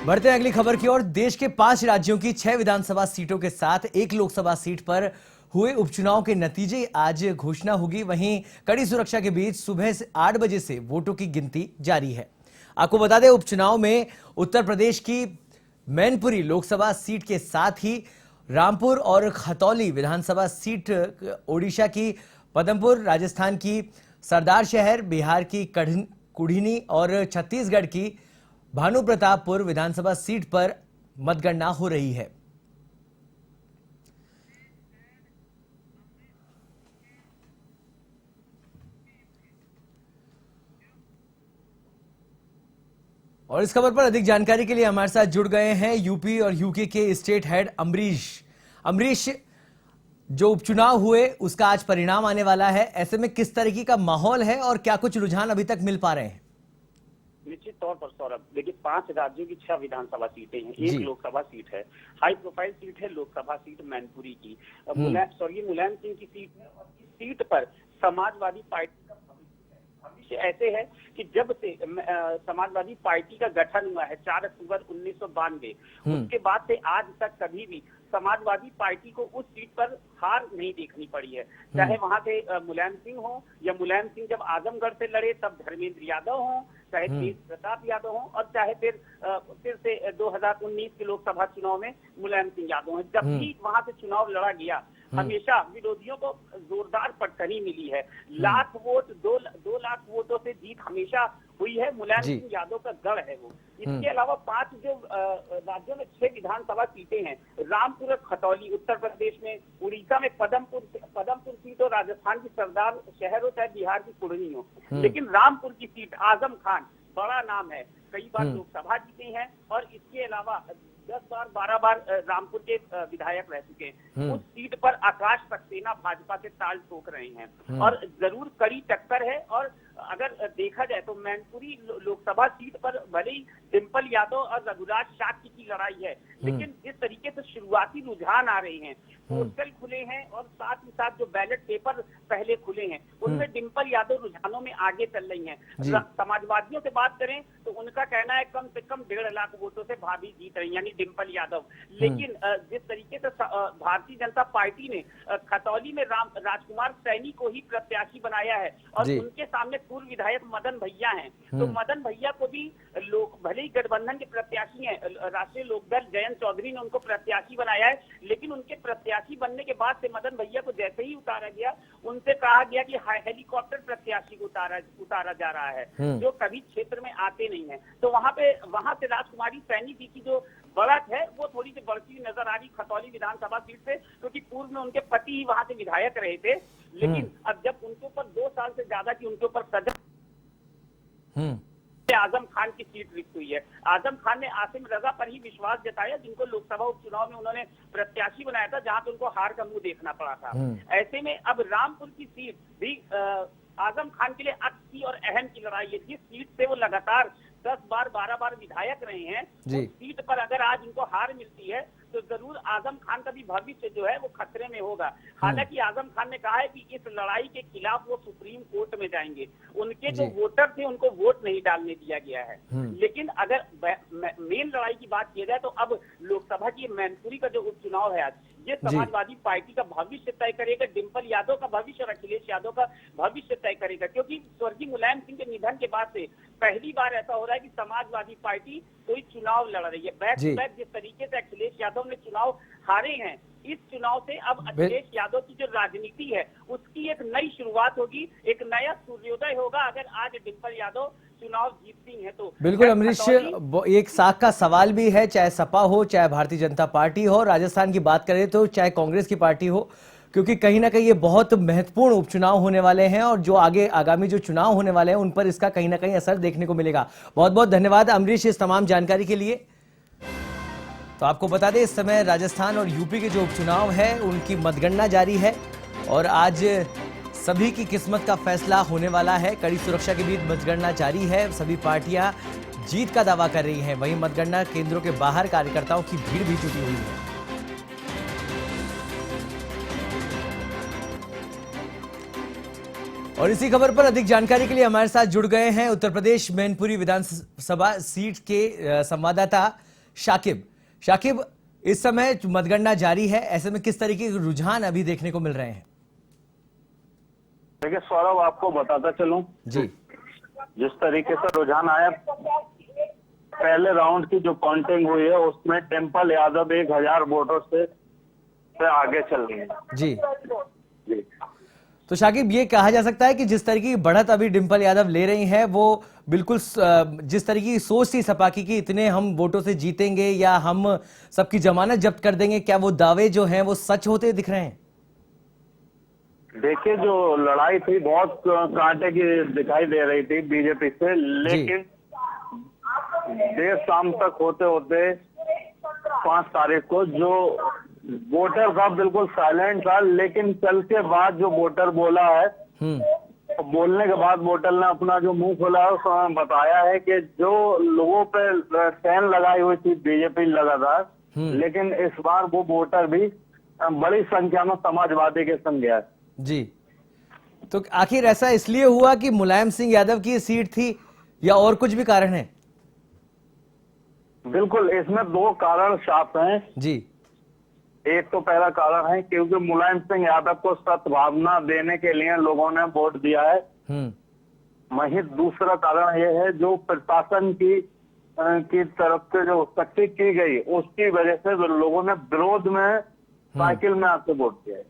बढ़ते हैं अगली खबर की ओर। देश के 5 राज्यों की 6 विधानसभा सीटों के साथ एक लोकसभा सीट पर हुए उपचुनाव के नतीजे आज घोषणा होगी। वहीं कड़ी सुरक्षा के बीच सुबह से 8 बजे से वोटों की गिनती जारी है। आपको बता दें, उपचुनाव में उत्तर प्रदेश की मैनपुरी लोकसभा सीट के साथ ही रामपुर और खतौली विधानसभा सीट, ओडिशा की पदमपुर, राजस्थान की सरदार शहर, बिहार की कुढ़नी और छत्तीसगढ़ की भानुप्रतापपुर विधानसभा सीट पर मतगणना हो रही है। और इस खबर पर अधिक जानकारी के लिए हमारे साथ जुड़ गए हैं यूपी और यूके के स्टेट हेड अमरीश, जो उपचुनाव हुए उसका आज परिणाम आने वाला है, ऐसे में किस तरीके का माहौल है और क्या कुछ रुझान अभी तक मिल पा रहे हैं? निश्चित तौर पर सौरभ, देखिए 5 राज्यों की 6 विधानसभा सीटें हैं, एक लोकसभा सीट है, हाई प्रोफाइल सीट है लोकसभा सीट मैनपुरी की, स्वर्गीय मुलायम सिंह की सीट है और इस सीट पर समाजवादी पार्टी का भविष्य ऐसे है कि जब से समाजवादी पार्टी का गठन हुआ है 4 अक्टूबर 1992, उसके बाद से आज तक कभी भी समाजवादी पार्टी को उस सीट पर हार नहीं देखनी पड़ी है। चाहे वहां से मुलायम सिंह हो या मुलायम सिंह जब आजमगढ़ से लड़े तब धर्मेंद्र यादव हो, चाहे तेज प्रताप यादव हो और चाहे फिर से 2019 के लोकसभा चुनाव में मुलायम सिंह यादव हो, जब भी वहां से चुनाव लड़ा गया हमेशा विरोधियों को जोरदार पटखनी मिली है। लाख वोट, 2 लाख वोटों से जीत हमेशा हुई है। मुलायम सिंह यादव का गढ़ है वो। इसके अलावा 5 जो राज्यों में 6 विधानसभा सीटें हैं, रामपुर और खतौली उत्तर प्रदेश में, उड़ीसा में पदमपुर सीट और राजस्थान की सरदार शहर हो चाहे बिहार की कुढ़नी हो, लेकिन रामपुर की सीट आजम खान बड़ा नाम है, कई बार लोकसभा जीते हैं और इसके अलावा 10 बार 12 बार रामपुर के विधायक रह चुके हैं। उस सीट पर आकाश सक्सेना भाजपा से ताल ठोक रहे हैं और जरूर कड़ी टक्कर है। और अगर देखा जाए तो मैनपुरी लोकसभा सीट पर भले ही डिंपल यादव और रघुराज शाक्य की लड़ाई है, लेकिन जिस तरीके से शुरुआती रुझान आ रहे हैं, पोस्टल खुले हैं और साथ ही साथ जो बैलेट पेपर पहले खुले हैं उनमें डिंपल यादव रुझानों में आगे चल रही हैं। समाजवादियों से बात करें तो उनका कहना है कम से कम 1.5 लाख वोटों से भाभी जीत रही, यानी डिंपल यादव। लेकिन जिस तरीके से भारतीय जनता पार्टी ने खतौली में राजकुमार सैनी को ही प्रत्याशी बनाया है और उनके सामने पूर्व विधायक मदन भैया हैं, तो मदन भैया को भी लोग भले ही गठबंधन के प्रत्याशी हैं, राष्ट्रीय लोकदल जयंत चौधरी ने उनको प्रत्याशी बनाया है, लेकिन उनके प्रत्याशी बनने के बाद से मदन भैया को जैसे ही उतारा गया, उनसे कहा गया कि हेलीकॉप्टर प्रत्याशी को उतारा जा रहा है, जो कभी क्षेत्र में आते नहीं है। तो वहां से राजकुमारी सैनी जी की जो बढ़त है वो थोड़ी सी बढ़ती हुई नजर आ रही खतौली विधानसभा सीट से, क्योंकि पूर्व में उनके पति ही वहां से विधायक रहे थे। लेकिन अब जब उनके ऊपर 2 साल से ज्यादा की उनके ऊपर सजा, आजम खान की सीट रिक्त हुई है। आजम खान ने आसिम रजा पर ही विश्वास जताया, जिनको लोकसभा उपचुनाव में उन्होंने प्रत्याशी बनाया था, जहां पे उनको हार का मुंह देखना पड़ा था। ऐसे में अब रामपुर की सीट भी आजम खान के लिए अच्छी और अहम की लड़ाई है। जिस सीट से वो लगातार 10 बार 12 बार विधायक रहे हैं, उस सीट पर अगर आज इनको हार मिलती है तो जरूर आजम खान का भी भविष्य जो है वो खतरे में होगा। हालांकि आजम खान ने कहा है कि इस लड़ाई के खिलाफ वो सुप्रीम कोर्ट में जाएंगे। उनके जो वोटर थे उनको वोट नहीं डालने दिया गया है। लेकिन अगर मेन लड़ाई की बात की जाए तो अब लोकसभा की मैनपुरी का जो उपचुनाव है आज, ये समाजवादी पार्टी का भविष्य तय करेगा, डिंपल यादव का भविष्य और अखिलेश यादव का भविष्य तय करेगा। क्योंकि स्वर्गीय मुलायम सिंह के निधन के बाद से पहली बार ऐसा हो रहा है कि समाजवादी पार्टी कोई चुनाव लड़ रही है। बैक टू बैक जिस तरीके से अखिलेश यादव ने चुनाव हारे हैं, इस चुनाव से अब अखिलेश यादव की जो राजनीति है उसकी एक नई शुरुआत होगी, एक नया सूर्योदय होगा अगर आज डिंपल यादव चुनाव जीतती हैं तो। बिल्कुल अमरीश, एक साख का सवाल भी है, चाहे सपा हो चाहे भारतीय जनता पार्टी हो, राजस्थान की बात करें तो चाहे कांग्रेस की पार्टी हो, क्योंकि कहीं ना कहीं ये बहुत महत्वपूर्ण उपचुनाव होने वाले हैं और जो आगामी जो चुनाव होने वाले हैं उन पर इसका कहीं ना कहीं असर देखने को मिलेगा। बहुत बहुत धन्यवाद अमरीश इस तमाम जानकारी के लिए। तो आपको बता दें, इस समय राजस्थान और यूपी के जो उपचुनाव है उनकी मतगणना जारी है और आज सभी की किस्मत का फैसला होने वाला है। कड़ी सुरक्षा के बीच मतगणना जारी है, सभी पार्टियां जीत का दावा कर रही हैं। वहीं मतगणना केंद्रों के बाहर कार्यकर्ताओं की भीड़ भी जुटी हुई है। और इसी खबर पर अधिक जानकारी के लिए हमारे साथ जुड़ गए हैं उत्तर प्रदेश मैनपुरी विधानसभा सीट के संवाददाता शाकिब। शाकिब, इस समय मतगणना जारी है, ऐसे में किस तरीके के रुझान अभी देखने को मिल रहे हैं? देखिए सौरभ, आपको बताता चलूं जी। जिस तरीके से रुझान आया, पहले राउंड की जो काउंटिंग हुई है उसमें डिंपल यादव 1000 वोटों से आगे चल रही है। जी। जी। तो शाकिब, ये कहा जा सकता है कि जिस तरीके की बढ़त अभी डिंपल यादव ले रही हैं वो बिल्कुल जिस तरीके की सोच थी सपा की कि इतने हम वोटों से जीतेंगे या हम सबकी जमानत जब्त कर देंगे, क्या वो दावे जो हैं वो सच होते दिख रहे हैं? देखिए, जो लड़ाई थी बहुत कांटे की दिखाई दे रही थी बीजेपी से, लेकिन देर शाम तक होते होते 5 तारीख को जो वोटर था बिल्कुल साइलेंट था, लेकिन कल के बाद जो वोटर बोला है, बोलने के बाद वोटर ने अपना जो मुंह खोला है उसमें बताया है कि जो लोगों पे चैन लगाई हुई थी बीजेपी लगातार, लेकिन इस बार वो वोटर भी बड़ी संख्या में समाजवादी के संग गया है। जी। तो आखिर ऐसा इसलिए हुआ कि मुलायम सिंह यादव की सीट थी या और कुछ भी कारण है? बिल्कुल, इसमें 2 कारण साफ हैं। जी। एक तो पहला कारण है क्योंकि मुलायम सिंह यादव को सद्भावना देने के लिए लोगों ने वोट दिया है। वहीं दूसरा कारण यह है जो प्रशासन की तरफ से जो सख्ती की गई उसकी वजह से लोगों ने विरोध में साइकिल में आके वोट दिया है।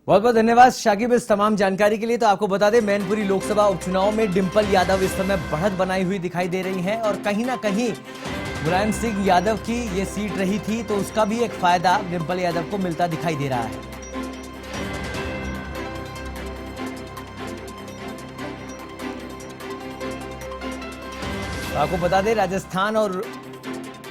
बहुत बहुत धन्यवाद शाकिब इस तमाम जानकारी के लिए। तो आपको बता दें, मैनपुरी लोकसभा उपचुनाव में डिंपल यादव इस समय बढ़त बनाई हुई दिखाई दे रही हैं और कहीं ना कहीं मुलायम सिंह यादव की ये सीट रही थी तो उसका भी एक फायदा डिंपल यादव को मिलता दिखाई दे रहा है। तो आपको बता दें, राजस्थान और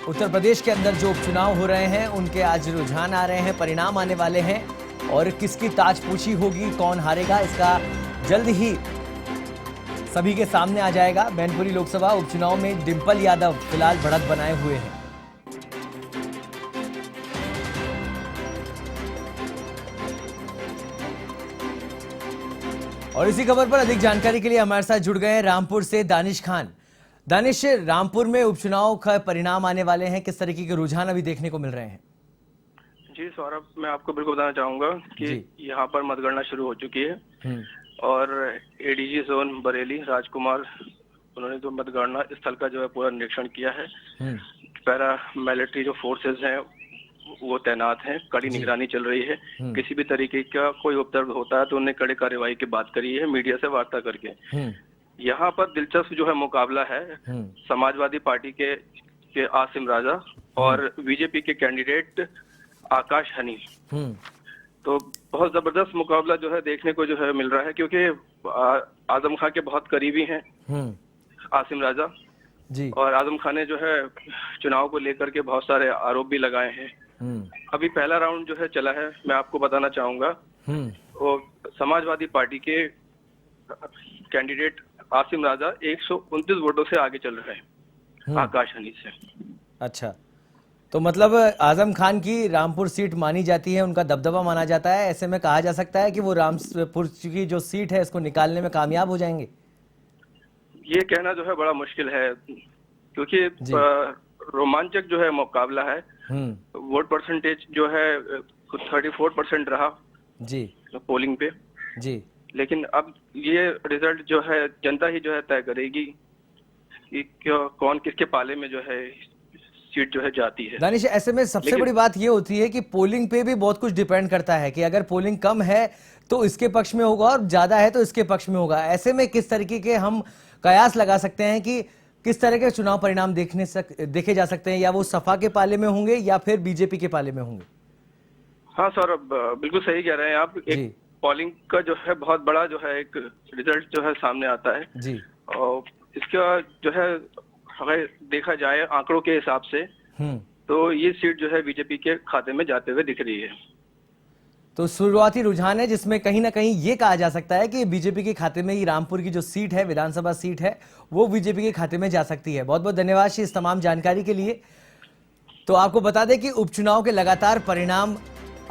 उत्तर प्रदेश के अंदर जो उपचुनाव हो रहे हैं उनके आज रुझान आ रहे हैं, परिणाम आने वाले हैं और किसकी ताजपूछी होगी, कौन हारेगा, इसका जल्द ही सभी के सामने आ जाएगा। मैनपुरी लोकसभा उपचुनाव में डिंपल यादव फिलहाल बढ़त बनाए हुए हैं। और इसी खबर पर अधिक जानकारी के लिए हमारे साथ जुड़ गए हैं रामपुर से दानिश खान। दानिश, रामपुर में उपचुनाव का परिणाम आने वाले हैं, किस तरीके के रुझान अभी देखने को मिल रहे हैं? जी सौरभ, मैं आपको बिल्कुल बताना चाहूंगा कि यहाँ पर मतगणना शुरू हो चुकी है और एडीजी जोन बरेली राजकुमार, उन्होंने तो मतगणना स्थल का जो है पूरा निरीक्षण किया है। पैरा मिलिट्री जो फोर्सेस हैं वो तैनात हैं, कड़ी निगरानी चल रही है। किसी भी तरीके का कोई उपद्रव होता है तो उन्हें कड़े कार्रवाई की बात करी है मीडिया से वार्ता करके। यहाँ पर दिलचस्प जो है मुकाबला है समाजवादी पार्टी के आसिम राजा और बीजेपी के कैंडिडेट आकाश हनी। तो बहुत जबरदस्त मुकाबला जो है देखने को जो है मिल रहा है, क्योंकि आजम खान के बहुत करीबी हैं आसिम राजा जी। और आजम खान ने जो है चुनाव को लेकर के बहुत सारे आरोप भी लगाए हैं। अभी पहला राउंड जो है चला है, मैं आपको बताना चाहूंगा वो समाजवादी पार्टी के कैंडिडेट आसिम राजा 129 वोटों से आगे चल रहे हैं आकाश हनी से। अच्छा, तो मतलब आजम खान की रामपुर सीट मानी जाती है, उनका दबदबा माना जाता है, ऐसे में कहा जा सकता है कि वो रामपुर की जो सीट है इसको निकालने में कामयाब हो जाएंगे? ये कहना जो है बड़ा मुश्किल है, क्योंकि रोमांचक जो है मुकाबला है। वोट परसेंटेज जो है 34% रहा जी पोलिंग पे जी, लेकिन अब ये रिजल्ट जो है जनता ही जो है तय करेगी कि कौन किसके पाले में जो है सीट जो है जाती है। दानिश, ऐसे में सबसे बड़ी बात ये होती है कि पोलिंग पे भी बहुत कुछ डिपेंड करता है कि अगर पोलिंग कम है तो इसके पक्ष में होगा और ज्यादा है तो इसके पक्ष में होगा। ऐसे में किस तरीके के हम कयास लगा सकते हैं कि किस तरह के चुनाव परिणाम देखे जा सकते हैं, या वो सपा के पाले में होंगे या फिर बीजेपी के पाले में होंगे? हाँ सर, बिल्कुल सही कह रहे हैं आप। एक पोलिंग का जो है बहुत बड़ा जो है एक रिजल्ट जो है सामने आता है जी, और इसका जो है अगर देखा जाए आंकड़ों के हिसाब से तो ये सीट जो है बीजेपी के खाते में जाते हुए दिख रही है। तो शुरुआती रुझान है जिसमें कहीं ना कहीं ये कहा जा सकता है कि बीजेपी के खाते में ही रामपुर की जो सीट है, विधानसभा सीट है, वो बीजेपी के खाते में जा सकती है। बहुत बहुत धन्यवाद इस तमाम जानकारी के लिए। तो आपको बता दें कि उपचुनाव के लगातार परिणाम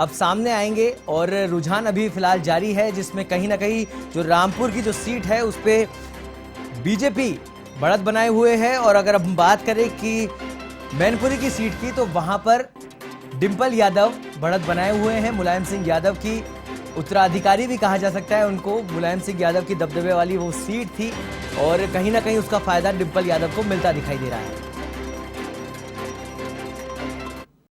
अब सामने आएंगे और रुझान अभी फिलहाल जारी है, जिसमें कहीं ना कहीं जो रामपुर की जो सीट है उस पर बीजेपी बढ़त बनाए हुए है। और अगर हम बात करें कि मैनपुरी की सीट की, तो वहां पर डिंपल यादव बढ़त बनाए हुए हैं। मुलायम सिंह यादव की उत्तराधिकारी भी कहा जा सकता है उनको। मुलायम सिंह यादव की दबदबे वाली वो सीट थी और कहीं ना कहीं उसका फायदा डिंपल यादव को मिलता दिखाई दे रहा है।